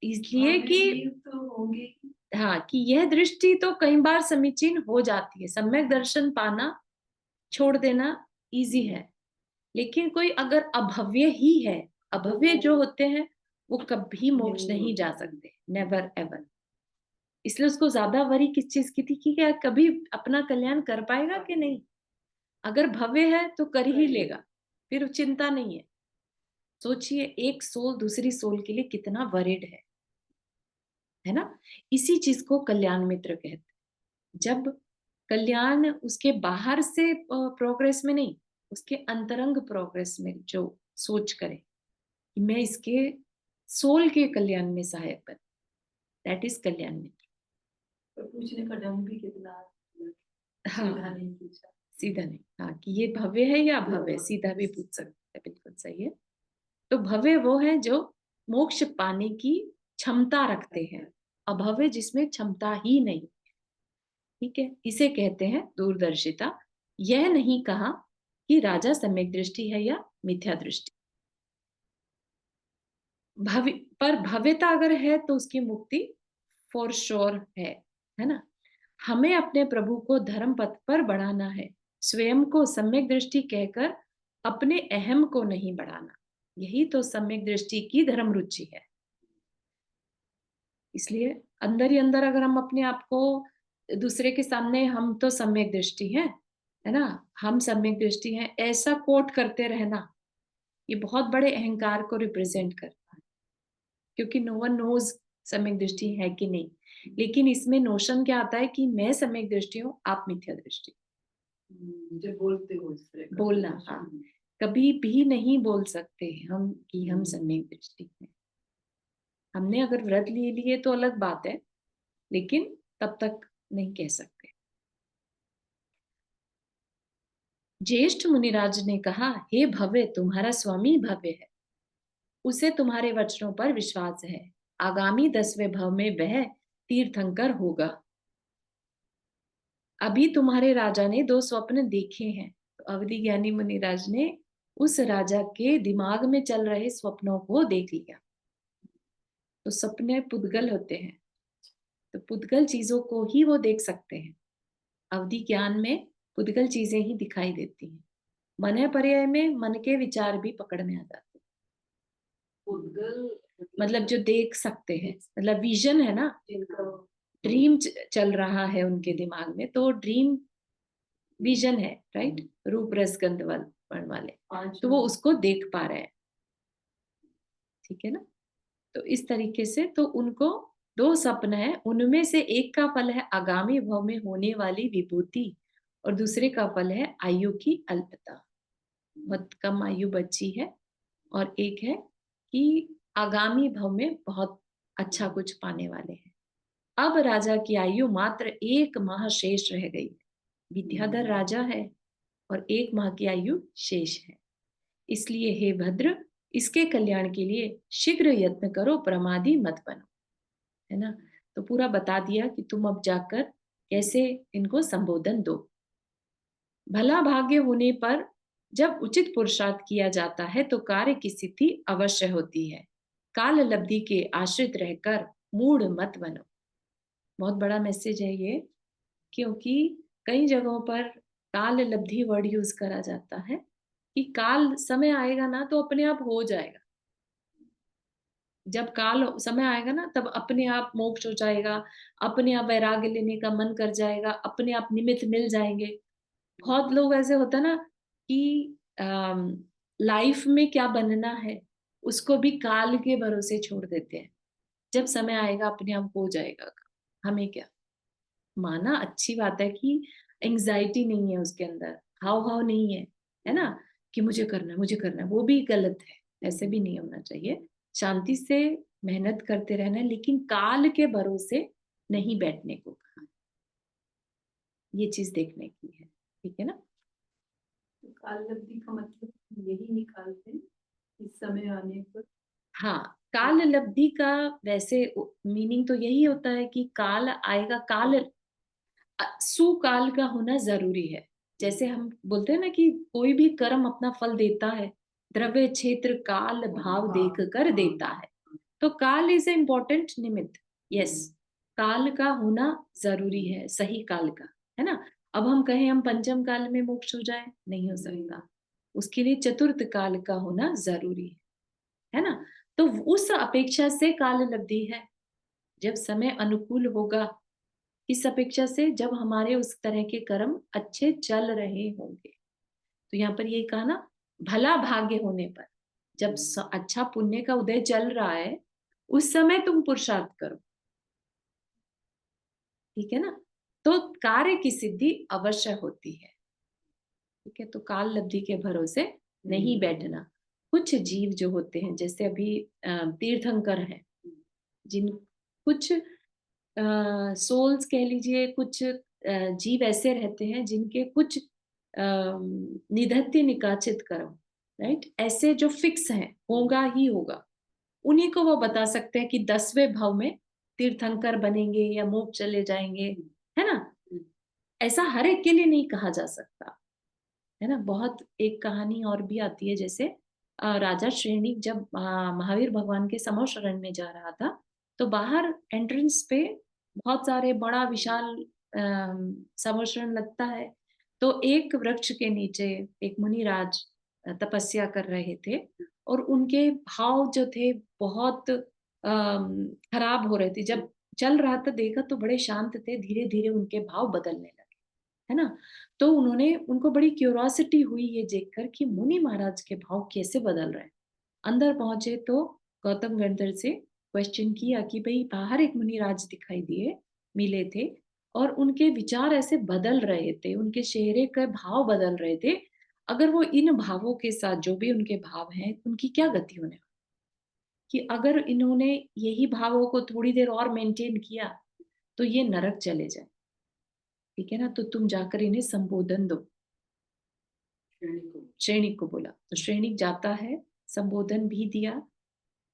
इसलिए कि तो होंगे, हाँ, कि यह दृष्टि तो कई बार समीचीन हो जाती है। सम्यक दर्शन पाना छोड़ देना इजी है, लेकिन कोई अगर अभव्य ही है, अभव्य जो होते हैं वो कभी मोक्ष नहीं जा सकते, नेवर एवर। इसलिए उसको ज्यादा वरी किस चीज की थी कि क्या कभी अपना कल्याण कर पाएगा कि नहीं। अगर भव्य है तो कर ही लेगा, फिर चिंता नहीं है। सोचिए, एक सोल दूसरी सोल के लिए कितना वरिड है ना। इसी चीज को कल्याण मित्र कहते हैं। जब कल्याण उसके बाहर से प्रोग्रेस में नहीं, उसके अंतरंग प्रोग्रेस में जो सोच करे कि मैं इसके सोल के कल्याण में सहायक बन, दैट इज कल्याण मित्र। तो पूछने का ढंग भी कितना, हाँ, सीधा नहीं पूछा, सीधा नहीं, हाँ, कि ये भव्य है या अभव्य, सीधा भी पूछ सकते हैं, बिल्कुल सही है। तो भव्य वो है जो मोक्ष पाने की क्षमता रखते हैं, अभव्य जिसमें क्षमता ही नहीं। ठीक है, इसे कहते हैं दूरदर्शिता। यह नहीं कहा कि राजा सम्यक दृष्टि है या मिथ्या दृष्टि। भव्य पर भव्यता अगर है तो उसकी मुक्ति फॉर श्योर है ना। हमें अपने प्रभु को धर्म पथ पर बढ़ाना है, स्वयं को सम्यक दृष्टि कहकर अपने अहम को नहीं बढ़ाना। यही तो सम्यक दृष्टि की धर्म रुचि है। इसलिए अंदर ही अंदर अगर हम अपने आप को दूसरे के सामने, हम तो सम्यक दृष्टि है ना, हम सम्यक दृष्टि हैं, ऐसा कोट करते रहना, ये बहुत बड़े अहंकार को रिप्रेजेंट करता है। क्योंकि नो वन नोज सम्यक दृष्टि है कि नहीं। लेकिन इसमें नोशन क्या आता है कि मैं सम्यक दृष्टि हूँ, आप मिथ्या दृष्टि। मुझे बोलते हो इस तरह का बोलना, कुछ। हाँ, कभी भी नहीं बोल सकते हम कि हम सम्यक दृष्टि हैं। हमने अगर व्रत ले लिए तो अलग बात है, लेकिन तब तक नहीं कह सकते। ज्येष्ठ मुनिराज ने कहा, हे भव्य, तुम्हारा स्वामी भव्य है, उसे तुम्हारे वचनों पर विश्वास है। आगामी 10वें भव में वह तीर्थंकर होगा। अभी तुम्हारे राजा ने 2 स्वप्न देखे हैं। तो अवधि ज्ञानी मुनिराज ने उस राजा के दिमाग में चल रहे स्वप्नों को देख लिया। तो सपने पुद्गल होते हैं, तो पुद्गल चीजों को ही वो देख सकते हैं। अवधि ज्ञान में पुद्गल चीजें ही दिखाई देती हैं। मन पर्याय में मन के विचार भी पकड़ में आ जाते हैं। उद्गल मतलब जो देख सकते हैं, मतलब विजन है ना, जिनका ड्रीम चल रहा है उनके दिमाग में, तो ड्रीम विजन है, राइट, रूप रस गंध वर्ण वाले, तो वो उसको देख पा रहे हैं। ठीक है ना। तो इस तरीके से तो उनको 2 सपने हैं, उनमें से एक का फल है आगामी भव में होने वाली विभूति, और दूसरे का फल है आयु की अल्पता, बहुत कम आयु बची है। और एक है कि आगामी भव में बहुत अच्छा कुछ पाने वाले हैं। अब राजा की आयु मात्र 1 माह शेष रह गई। विद्याधर राजा है और 1 माह की आयु शेष है। इसलिए हे भद्र, इसके कल्याण के लिए शीघ्र यत्न करो, प्रमादी मत बनो। है ना। तो पूरा बता दिया कि तुम अब जाकर कैसे इनको संबोधन दो। भला भाग्य होने पर जब उचित पुरुषार्थ किया जाता है तो कार्य की सिद्धि अवश्य होती है। काल लब्धि के आश्रित रहकर मूढ़ मत बनो। बहुत बड़ा मैसेज है ये, क्योंकि कई जगहों पर काल लब्धि वर्ड यूज करा जाता है कि काल समय आएगा ना तो अपने आप हो जाएगा। जब काल समय आएगा ना तब अपने आप मोक्ष हो जाएगा, अपने आप वैराग्य लेने का मन कर जाएगा, अपने आप निमित्त मिल जाएंगे। बहुत लोग ऐसे होता है ना कि लाइफ में क्या बनना है उसको भी काल के भरोसे छोड़ देते हैं। जब समय आएगा अपने आप हो जाएगा। हमें क्या, माना अच्छी बात है कि एंजाइटी नहीं है उसके अंदर, हाव हाव नहीं है ना, कि मुझे करना है मुझे करना है, वो भी गलत है। ऐसे भी नहीं होना चाहिए। शांति से मेहनत करते रहना है, लेकिन काल के भरोसे नहीं बैठने को कहा। ये चीज देखने की है। ठीक है ना। तो काल लब्धि का मतलब यही निकालते हैं इस समय आने पर। हाँ, काल लब्धि का वैसे मीनिंग तो यही होता है कि काल आएगा। काल सुकाल का होना जरूरी है। जैसे हम बोलते हैं ना कि कोई भी कर्म अपना फल देता है, द्रव्य क्षेत्र काल भाव देख कर देता है। तो काल इज ए इम्पोर्टेंट निमित्त। यस, काल का होना जरूरी है, सही काल का, है ना। अब हम कहें हम पंचम काल में मोक्ष हो जाए, नहीं हो सकता। उसके लिए चतुर्थ काल का होना जरूरी है ना। तो उस अपेक्षा से काल लब्धि है, जब समय अनुकूल होगा। इस अपेक्षा से जब हमारे उस तरह के कर्म अच्छे चल रहे होंगे। तो यहाँ पर ये कहा ना, भला भाग्य होने पर, जब अच्छा पुण्य का उदय चल रहा है उस समय तुम पुरुषार्थ करो। ठीक है ना। तो कार्य की सिद्धि अवश्य होती है। ठीक है। तो काल लब्धि के भरोसे नहीं बैठना। कुछ जीव जो होते हैं, जैसे अभी तीर्थंकर हैं, जिन कुछ सोल्स कह लीजिए, कुछ जीव ऐसे रहते हैं जिनके कुछ निधत्य निकाचित कर्म, राइट, ऐसे जो फिक्स हैं, होगा ही होगा। उन्हीं को वो बता सकते हैं कि 10वें भाव में तीर्थंकर बनेंगे या मोक्ष चले जाएंगे, है ना। ऐसा हर एक के लिए नहीं कहा जा सकता, है ना। बहुत एक कहानी और भी आती है, जैसे राजा श्रेणी जब महावीर भगवान के समो शरण में जा रहा था, तो बाहर एंट्रेंस पे बहुत सारे बड़ा विशाल समो शरण लगता है। तो एक वृक्ष के नीचे एक मुनिराज तपस्या कर रहे थे, और उनके भाव जो थे बहुत खराब हो रहे थे। जब चल रहा था देखा तो बड़े शांत थे, धीरे धीरे उनके भाव बदलने लगे, है ना। तो उन्होंने, उनको बड़ी क्यूरोसिटी हुई ये देखकर कि मुनि महाराज के भाव कैसे बदल रहे हैं। अंदर पहुंचे तो गौतम गंधर्व से क्वेश्चन किया कि भाई बाहर एक मुनिराज दिखाई दिए, मिले थे, और उनके विचार ऐसे बदल रहे थे, उनके चेहरे के भाव बदल रहे थे। अगर वो इन भावों के साथ, जो भी उनके भाव हैं, उनकी क्या गति होने वाली, कि अगर इन्होंने यही भावों को थोड़ी देर और मेंटेन किया तो ये नरक चले जाए, ठीक है ना, तो तुम जाकर इन्हें संबोधन दो। श्रेणिक को बोला, तो श्रेणिक जाता है, संबोधन भी दिया,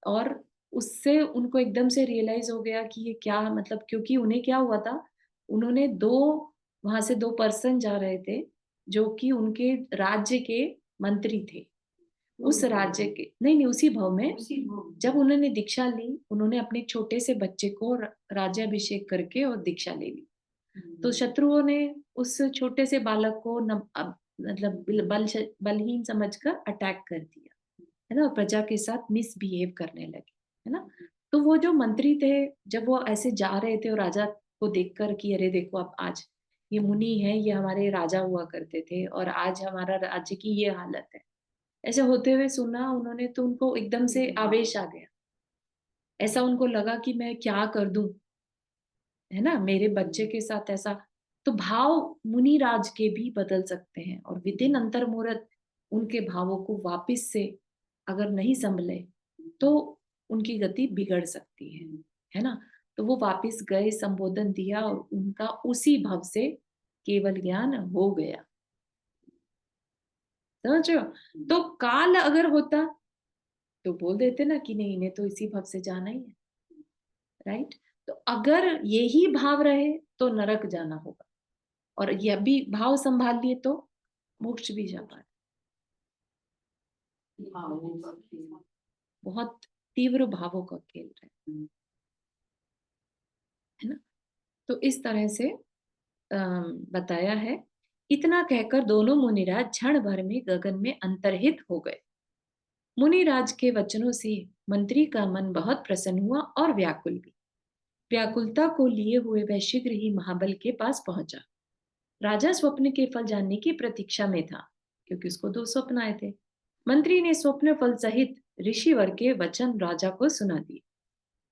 और उससे उनको एकदम से रियलाइज हो गया कि ये क्या, मतलब, क्योंकि उन्हें क्या हुआ था, उन्होंने वहां से 2 पर्सन जा रहे थे जो कि उनके राज्य के मंत्री थे, उस राज्य के, नहीं, उसी भव में। जब उन्होंने दीक्षा ली, उन्होंने अपने छोटे से बच्चे को राज्याभिषेक करके और दीक्षा ले ली, तो शत्रुओं ने उस छोटे से बालक को मतलब बलहीन समझकर अटैक कर दिया, है ना, प्रजा के साथ मिसबिहेव करने लगे, है ना। तो वो जो मंत्री थे, जब वो ऐसे जा रहे थे और राजा को देखकर कि अरे देखो, अब आज ये मुनि है, ये हमारे राजा हुआ करते थे और आज हमारा राज्य की ये हालत है, ऐसे होते हुए सुना उन्होंने, तो उनको एकदम से आवेश आ गया, ऐसा उनको लगा कि मैं क्या कर दूं, है ना, मेरे बच्चे के साथ ऐसा। तो भाव मुनिराज के भी बदल सकते हैं, और विदिन अंतर मुहूर्त उनके भावों को वापस से अगर नहीं संभले तो उनकी गति बिगड़ सकती है ना। तो वो वापस गए, संबोधन दिया, और उनका उसी भाव से केवल ज्ञान हो गया, समझ रहे हो। तो काल अगर होता तो बोल देते ना कि नहीं, इन्हें तो इसी भाव से जाना ही है, राइट। तो अगर यही भाव रहे तो नरक जाना होगा, और यह भी भाव संभाल लिए तो मोक्ष भी जा पाए। बहुत तीव्र भावों का खेल है ना। तो इस तरह से बताया है। इतना कहकर दोनों मुनिराज क्षण भर में गगन में अंतर्हित हो गए। मुनिराज के वचनों से मंत्री का मन बहुत प्रसन्न हुआ और व्याकुल भी। व्याकुलता को लिए हुए वह शीघ्र ही महाबल के पास पहुंचा। राजा स्वप्न के फल जानने की प्रतीक्षा में था, क्योंकि उसको 2 स्वप्न आए थे। मंत्री ने स्वप्न फल सहित ऋषिवर के वचन राजा को सुना दिए।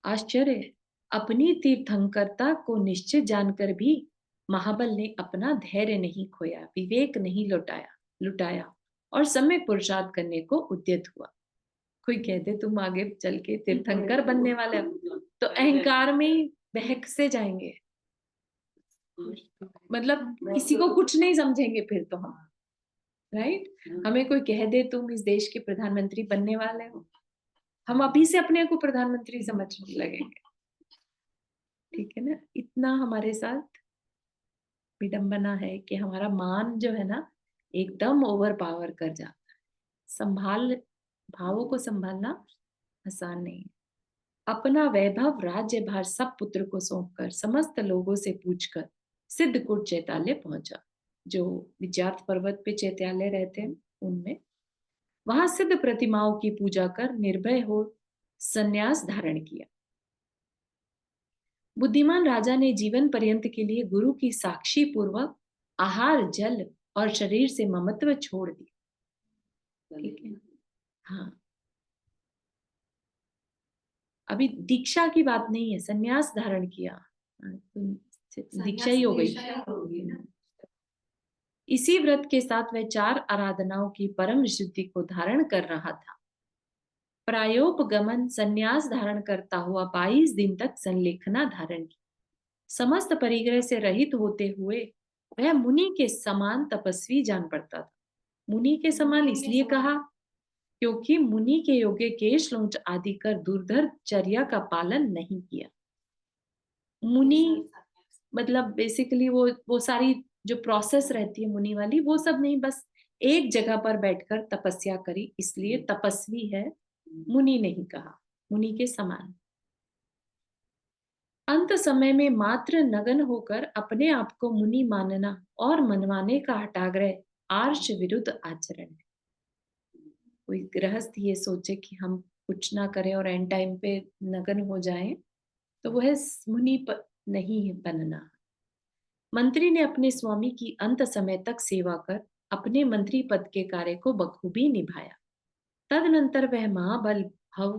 आश्चर्य, अपनी तीर्थंकरता को निश्चित जानकर भी महाबल ने अपना धैर्य नहीं खोया, विवेक नहीं लुटाया और सम्यक पुरुषार्थ करने को उद्यत हुआ। कोई कह दे तुम आगे चल के तीर्थंकर बनने वाले हो, तो अहंकार में ही बहक से जाएंगे, मतलब किसी को कुछ नहीं समझेंगे फिर तो हम, राइट। हमें कोई कह दे तुम इस देश के प्रधानमंत्री बनने वाले हो, हम अभी से अपने को प्रधानमंत्री समझने लगेंगे, ठीक है ना। इतना हमारे साथ विडंबना है कि हमारा मान जो है ना एकदम ओवर पावर कर जाता है। भावों को संभालना आसान नहीं है। अपना वैभव राज्य भार सब पुत्र को सौंपकर समस्त लोगों से पूछकर सिद्धकूट चैत्यालय पहुंचा, जो विद्यार्थ पर्वत पे चैत्यालय रहते हैं उनमें। वहां सिद्ध प्रतिमाओं की पूजा कर निर्भय हो संन्यास धारण किया। बुद्धिमान राजा ने जीवन पर्यंत के लिए गुरु की साक्षी पूर्वक आहार, जल और शरीर से ममत्व छोड़ दिया, ठीक है। हाँ, अभी दीक्षा की बात नहीं है, संन्यास धारण किया, दीक्षा ही हो गई। इसी व्रत के साथ वह 4 आराधनाओं की परम शुद्धि को धारण कर रहा था। प्रायोपगमन संन्यास धारण करता हुआ 22 दिन तक संलेखना धारण की। समस्त परिग्रह से रहित होते हुए वह मुनि के समान तपस्वी जान पड़ता था। मुनि के समान इसलिए कहा क्योंकि मुनि के योग्य केश लोंच आदि कर दुर्धर चर्या का पालन नहीं किया। मुनि मतलब बेसिकली वो सारी जो प्रोसेस रहती है मुनि वाली, वो सब नहीं, बस एक जगह पर बैठकर तपस्या करी, इसलिए तपस्वी है, मुनि नहीं कहा, मुनि के समान। अंत समय में मात्र नगन होकर अपने आप को मुनि मानना और मनवाने का हठाग्रह आर्ष विरुद्ध आचरण है। कोई गृहस्थ ये सोचे कि हम कुछ ना करें और एंड टाइम पे नगन हो जाएं, तो वह मुनि नहीं बनना। मंत्री ने अपने स्वामी की अंत समय तक सेवा कर अपने मंत्री पद के कार्य को बखूबी निभाया। तदनंतर वह महाबल भव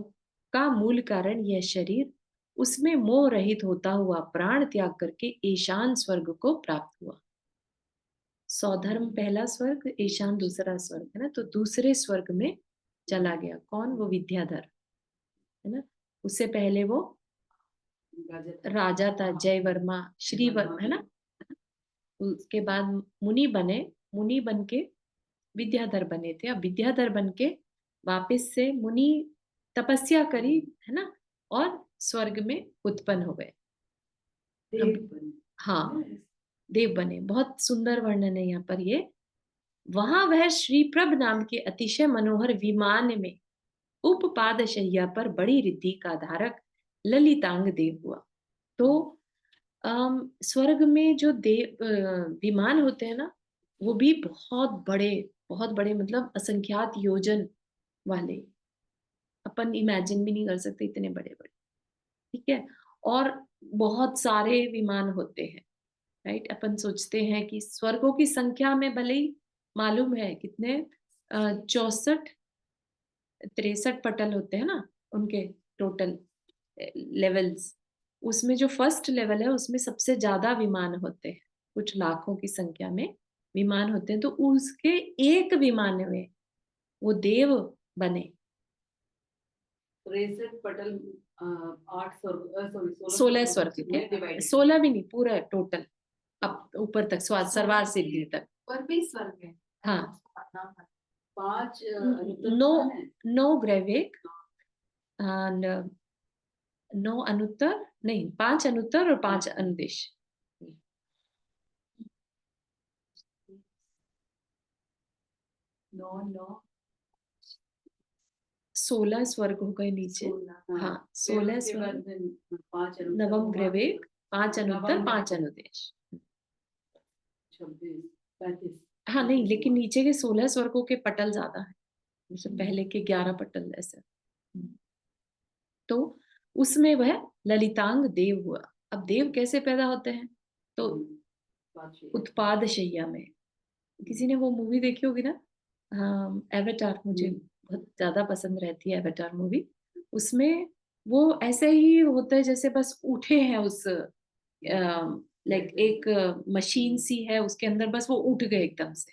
का मूल कारण यह शरीर उसमें मोह रहित होता हुआ प्राण त्याग करके ईशान स्वर्ग को प्राप्त हुआ। सौधर्म पहला स्वर्ग, ईशान दूसरा स्वर्ग, है ना। तो दूसरे स्वर्ग में चला गया। कौन? वो विद्याधर, है ना। उससे पहले वो राजा था, जयवर्मा, श्रीवर्मा, है ना। उसके बाद मुनि बने, मुनि बन के विद्याधर बने थे। अब विद्याधर बन के वापस से मुनि तपस्या करी, है ना, और स्वर्ग में उत्पन्न हो गए। हाँ, देव बने। बहुत सुंदर वर्णन है यहाँ पर ये। वहां वह श्रीप्रभ नाम के अतिशय मनोहर विमान में उपपाद शैया पर बड़ी रिद्धि का धारक ललितांग देव हुआ। तो स्वर्ग में जो देव विमान होते हैं ना, वो भी बहुत बड़े, मतलब असंख्यात योजन वाले। अपन इमेजिन भी नहीं कर सकते, इतने बड़े बड़े। ठीक है। और बहुत सारे विमान होते हैं, राइट। अपन सोचते हैं कि स्वर्गों की संख्या में भले ही मालूम है कितने 64 63 पटल होते हैं ना उनके, टोटल लेवल्स। उसमें जो फर्स्ट लेवल है उसमें सबसे ज्यादा विमान होते हैं, कुछ लाखों की संख्या में विमान होते हैं। तो उसके एक विमान में वो देव बने। 63 पटल 8 स्वर्ग, सॉरी 16 स्वर्ग में के, डिवाइडेड। 16 भी नहीं, पूरा टोटल अब ऊपर तक, सर्वार सिद्धि तक। और भी स्वर्ग है। हाँ। 5 नो, नो ग्रैविक, and 9 अनुत्तर नहीं, 5 अनुत्तर और 5 अनुदेश। 16 स्वर्ग हो गए नीचे। हाँ, 16 स्वर्ग, 5 नवम ग्रैविक, 5 अनुत्तर, 5 अनुदेश। 26 35। हाँ नहीं, लेकिन नीचे के 16 स्वर्गों के पटल ज्यादा है, जैसे पहले के 11 पटल ऐसे। तो उसमें वह ललितांग देव हुआ। अब देव कैसे पैदा होते हैं? तो उत्पाद शैया में। किसी ने वो मूवी देखी होगी ना, एवेटार, मुझे बहुत ज्यादा पसंद रहती है एवेटार मूवी। उसमें वो ऐसे ही होता है जैसे बस उठे हैं उस, लाइक एक मशीन सी है उसके अंदर, बस वो उठ गए एकदम से।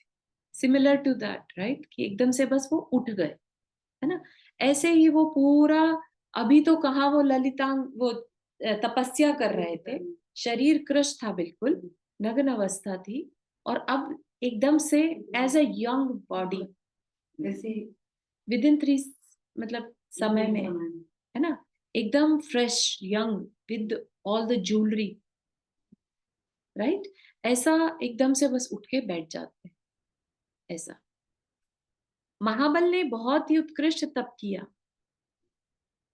सिमिलर टू दैट, राइट, कि एकदम से बस वो उठ गए, है ना। ऐसे ही वो पूरा, अभी तो कहाँ वो ललितांग, वो तपस्या कर रहे थे, शरीर कृश था बिल्कुल, नग्न अवस्था थी, और अब एकदम से एज अ यंग बॉडी, जैसे विद इन 3, मतलब समय में, है ना, एकदम fresh young with all the jewellery, right. ऐसा एकदम से बस उठ के बैठ जाते हैं, ऐसा। महाबल ने बहुत ही उत्कृष्ट तप किया,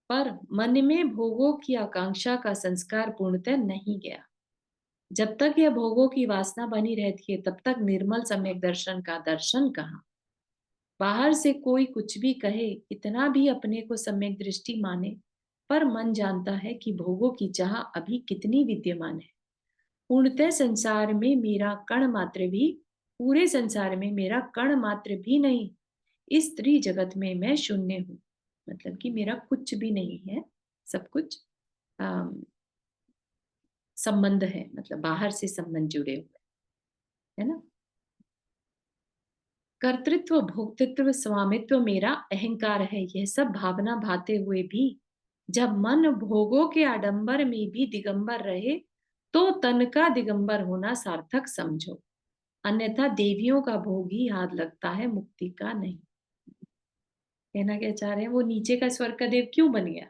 पर मन में भोगों की आकांक्षा का संस्कार पूर्णतः नहीं गया। जब तक यह भोगों की वासना बनी रहती है तब तक निर्मल सम्यक दर्शन का दर्शन कहाँ। बाहर से कोई कुछ भी कहे, इतना भी अपने को सम्यक दृष्टि माने, पर मन जानता है कि भोगों की चाह अभी कितनी विद्यमान है। पूर्णतः संसार में मेरा कण मात्र भी, पूरे संसार में मेरा कण मात्र भी नहीं, इस स्त्री जगत में मैं शून्य हूँ। मतलब कि मेरा कुछ भी नहीं है, सब कुछ संबंध है, मतलब बाहर से संबंध जुड़े हुए, है ना। कर्तृत्व, भोक्तृत्व, स्वामित्व मेरा अहंकार है, यह सब भावना भाते हुए भी जब मन भोगों के आडंबर में भी दिगंबर रहे तो तन का दिगंबर होना सार्थक समझो, अन्यथा देवियों का भोग ही हाथ लगता है, मुक्ति का नहीं। कहना क्या चाह रहे हैं, वो नीचे का स्वर्ग का देव क्यों बन गया?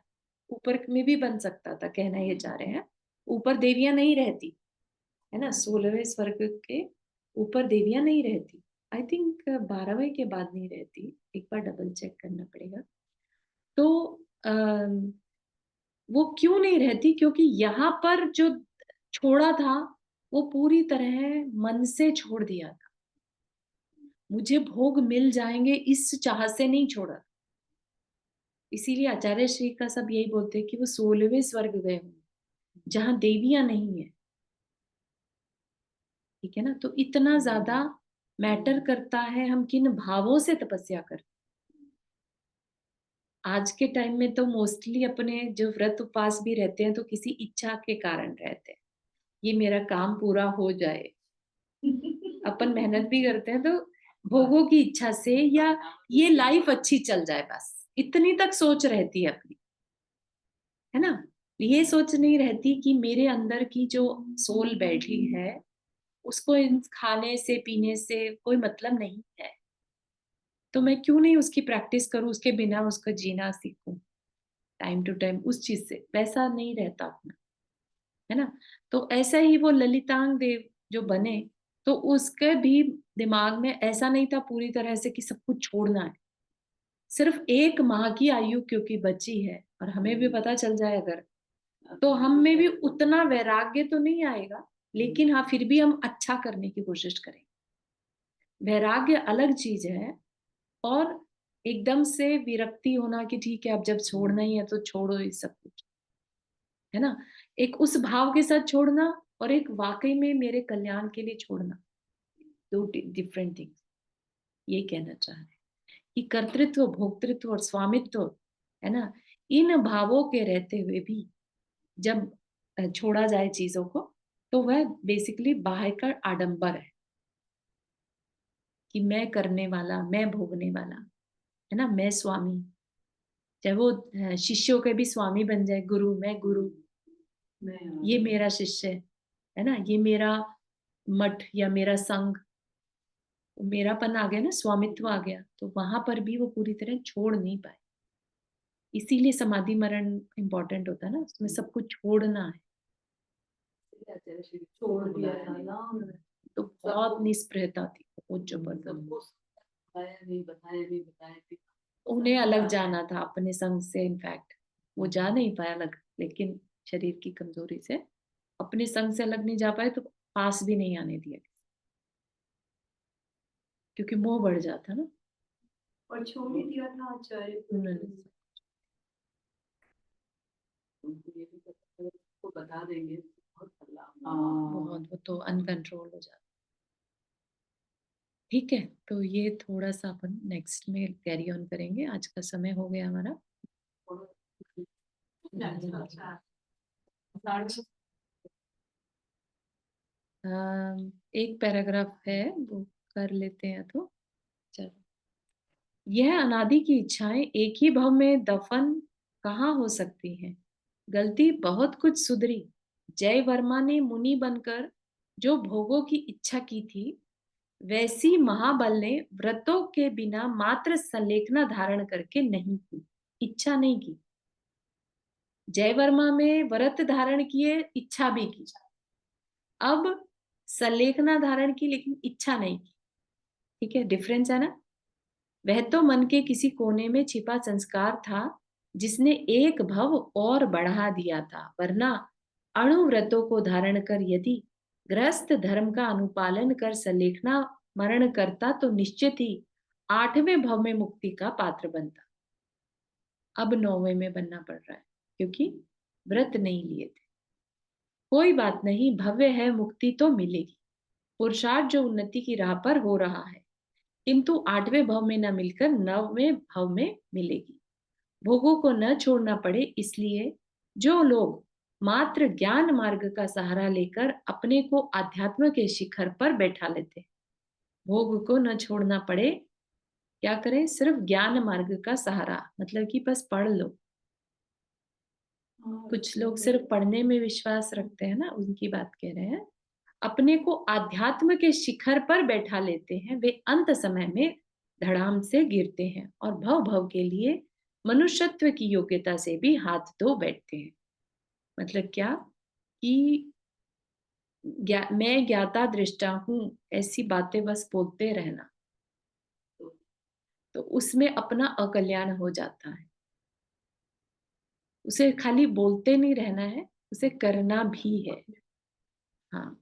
ऊपर में भी बन सकता था, कहना ये चाह रहे हैं। ऊपर देवियां नहीं रहती, है ना, 16वें स्वर्ग के ऊपर देवियां नहीं रहती। आई थिंक 12वें के बाद नहीं रहती, एक बार डबल चेक करना पड़ेगा। तो वो क्यों नहीं रहती? क्योंकि यहाँ पर जो छोड़ा था वो पूरी तरह मन से छोड़ दिया था, मुझे भोग मिल जाएंगे इस चाह से नहीं छोड़ा। इसीलिए आचार्य श्री का सब यही बोलते हैं कि वो 16वें स्वर्ग गए होंगे जहां देवियां नहीं है। ठीक है ना। तो इतना ज्यादा मैटर करता है हम किन भावों से तपस्या करते। आज के टाइम में तो मोस्टली अपने जो व्रत उपवास भी रहते हैं तो किसी इच्छा के कारण रहते हैं, ये मेरा काम पूरा हो जाए। अपन मेहनत भी करते हैं तो भोगों की इच्छा से, या ये लाइफ अच्छी चल जाए, बस इतनी तक सोच रहती है अपनी, है ना। ये सोच नहीं रहती कि मेरे अंदर की जो सोल बैठी है उसको इन खाने से पीने से कोई मतलब नहीं है, तो मैं क्यों नहीं उसकी प्रैक्टिस करूं, उसके बिना उसका जीना सीखूं टाइम टू टाइम उस चीज से। वैसा नहीं रहता अपना, है ना। तो ऐसा ही वो ललितांग देव जो बने, तो उसके भी दिमाग में ऐसा नहीं था पूरी तरह से कि सब कुछ छोड़ना है। सिर्फ 1 माह की आयु क्योंकि बची है और हमें भी पता चल जाए अगर, तो हम में भी उतना वैराग्य तो नहीं आएगा, लेकिन हाँ फिर भी हम अच्छा करने की कोशिश करेंगे। वैराग्य अलग चीज है, और एकदम से विरक्ति होना कि ठीक है अब जब छोड़ना ही है तो छोड़ो ये सब कुछ, है ना। एक उस भाव के साथ छोड़ना, और एक वाकई में मेरे कल्याण के लिए छोड़ना, दो डिफरेंट थिंग्स। ये कहना चाह रहे हैं कि कर्तृत्व, भोक्तृत्व और स्वामित्व, है ना, इन भावों के रहते हुए भी जब छोड़ा जाए चीजों को, तो वह बेसिकली बाह्य का आडंबर है कि मैं करने वाला, मैं भोगने वाला, है ना, मैं स्वामी। चाहे वो शिष्यों के भी स्वामी बन जाए, गुरु, मैं गुरु, ये मेरा शिष्य है ना, ये मेरा मठ या मेरा संघ, मेरापन आ गया ना, स्वामित्व आ गया, तो वहां पर भी वो पूरी तरह छोड़ नहीं पाए। इसीलिए समाधि मरण इंपॉर्टेंट होता है ना, उसमें सब कुछ छोड़ना है। छोड़ दिया था ना उन्होंने। तो बहुत निस्पृहता थी, बहुत जबरदस्त। सबको बताया नहीं, बताया नहीं, बताया नहीं। उन्हें अलग जाना था अपने संग से, इनफैक्ट वो जा नहीं पाया अलग, लेकिन शरीर की कमजोरी से अपने संग से अलग नहीं जा पाए, तो पास भी नहीं आने दिया, क्योंकि मोह बढ़ जाता ना। और छोड़ ही दिया था आचार्य उन्होंने उनको ये भी पता है, उसको बता देंगे बहुत हल्ला। बहुत, वो तो अनकंट्रोल हो जाता। ठीक है, तो ये थोड़ा सा अपन नेक्स्ट में कैरी ऑन करेंगे, आज का समय हो गया हमारा। अच्छा। एक पैराग्राफ है वो कर लेते हैं तो चलो। यह अनादि की इच्छाएं एक ही भव में दफन कहाँ हो सकती हैं। गलती बहुत कुछ सुधरी। जय वर्मा ने मुनि बनकर जो भोगों की इच्छा की थी, वैसी महाबल ने व्रतों के बिना मात्र संलेखना धारण करके नहीं की, इच्छा नहीं की। जय वर्मा में व्रत धारण किए, इच्छा भी की। अब संलेखना धारण की लेकिन इच्छा नहीं की। ठीक है, डिफरेंस है ना। वह तो मन के किसी कोने में छिपा संस्कार था जिसने एक भव और बढ़ा दिया था, वरना अणुव्रतों को धारण कर यदि गृहस्थ धर्म का अनुपालन कर संलेखना मरण करता तो निश्चित ही 8वें भव में मुक्ति का पात्र बनता। अब 9वें में बनना पड़ रहा है क्योंकि व्रत नहीं लिए थे। कोई बात नहीं, भव्य है, मुक्ति तो मिलेगी। पुरुषार्थ जो उन्नति की राह पर हो रहा है, किंतु 8वें भव में न मिलकर 9वें भव में मिलेगी। भोगों को न छोड़ना पड़े, इसलिए जो लोग मात्र ज्ञान मार्ग का सहारा लेकर अपने को आध्यात्म के शिखर पर बैठा लेते, भोग को न छोड़ना पड़े, क्या करें, सिर्फ ज्ञान मार्ग का सहारा, मतलब कि बस पढ़ लो। कुछ लोग सिर्फ पढ़ने में विश्वास रखते हैं ना, उनकी बात कह रहे हैं। अपने को आध्यात्म के शिखर पर बैठा लेते हैं, वे अंत समय में धड़ाम से गिरते हैं और भव भव के लिए मनुष्यत्व की योग्यता से भी हाथ धो बैठते हैं। मतलब क्या कि मैं ज्ञाता दृष्टा हूं, ऐसी बातें बस बोलते रहना, तो उसमें अपना अकल्याण हो जाता है। उसे खाली बोलते नहीं रहना है, उसे करना भी है। हाँ,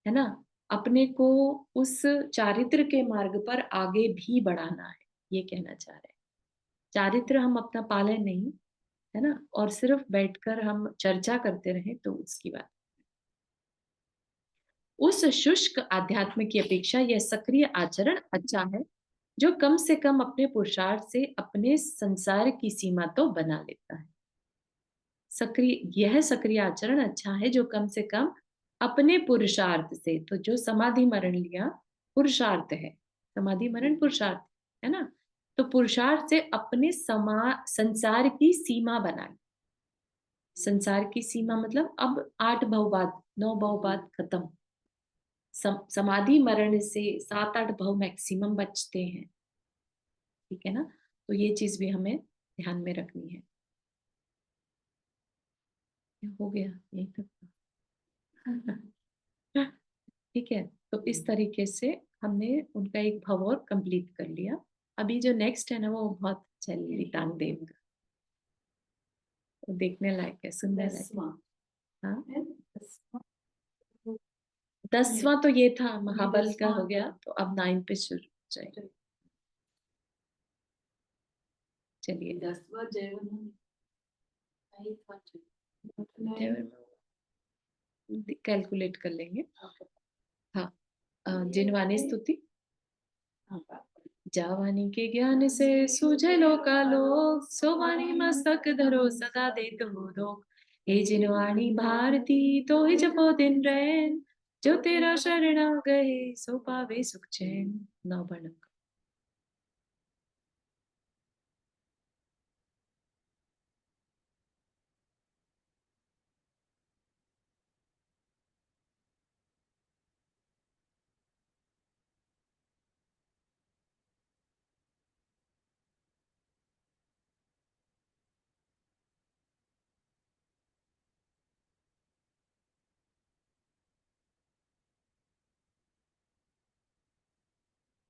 है ना। अपने को उस चारित्र के मार्ग पर आगे भी बढ़ाना है, ये कहना चाह रहे हैं। चारित्र हम अपना पालन नहीं, है ना, और सिर्फ बैठकर हम चर्चा करते रहे तो उसकी बात। उस शुष्क आध्यात्म की अपेक्षा यह सक्रिय आचरण अच्छा है जो कम से कम अपने पुरुषार्थ से अपने संसार की सीमा तो बना लेता है। यह सक्रिय आचरण अच्छा है जो कम से कम अपने पुरुषार्थ से, तो जो समाधि मरण लिया पुरुषार्थ है, समाधि मरण पुरुषार्थ है ना, तो पुरुषार्थ से अपने संसार की सीमा बनाए। संसार की सीमा मतलब अब 8 भव बाद 9 भव बाद खत्म, समाधि मरण से 7-8 भव मैक्सिमम बचते हैं, ठीक है ना। तो ये चीज भी हमें ध्यान में रखनी है। हो गया यही तक। ठीक है, तो इस तरीके से हमने उनका एक भव और कंप्लीट कर लिया। अभी जो नेक्स्ट है ना वो बहुत अच्छा है, लिलितांग देव का, वो देखने लायक है, सुनने लायक है। 10वां हाँ, है, 10वां 10वां तो ये था महाबल का 10वां हो गया, था। तो अब 9 पे शुरू हो जाएगा। चलिए 10वां जयवंत कैलकुलेट कर लेंगे। हाँ, जिनवानी स्तुति। जावानी के ज्ञान से सूझे लोकालोक, सोवानी मस्तक धरो सदा देत हो रोक। हे जिनवाणी भारती तो ही जपो दिन रैन, जो तेरा शरण गए सो पावे सुख चैन। नौ वर्णम का।